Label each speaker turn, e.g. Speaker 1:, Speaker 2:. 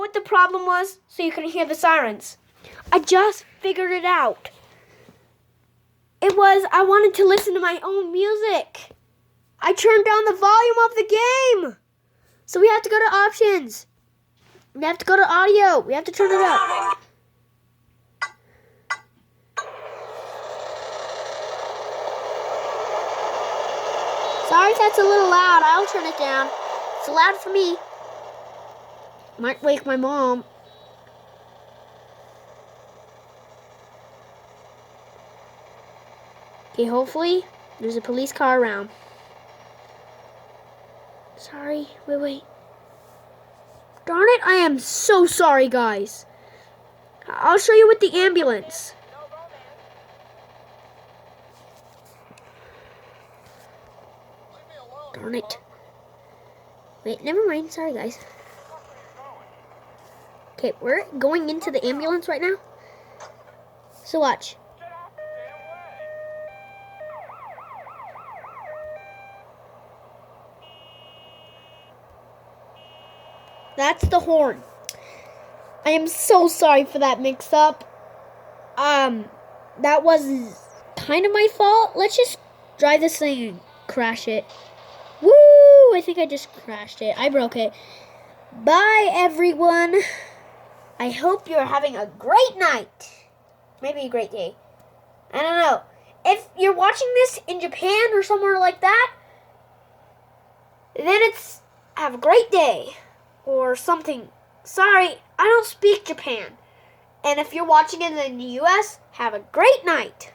Speaker 1: what the problem was? So you couldn't hear the sirens. I just figured it out. It was I wanted to listen to my own music. I turned down the volume of the game. So we have to go to options. We have to go to audio. We have to turn it up. Sorry if that's a little loud. I'll turn it down. It's loud for me. Might wake my mom. Okay, hopefully there's a police car around. Sorry, wait. Darn it, I am so sorry, guys. I'll show you with the ambulance. Darn it. Wait, never mind. Sorry, guys. Okay, we're going into the ambulance right now. So watch. That's the horn. I am so sorry for that mix-up. That was kind of my fault. Let's just drive this thing and crash it. Woo! I think I just crashed it. I broke it. Bye, everyone. I hope you're having a great night. Maybe a great day. I don't know. If you're watching this in Japan or somewhere like that, then it's have a great day. Or something. Sorry, I don't speak Japan. And if you're watching it in the US, have a great night.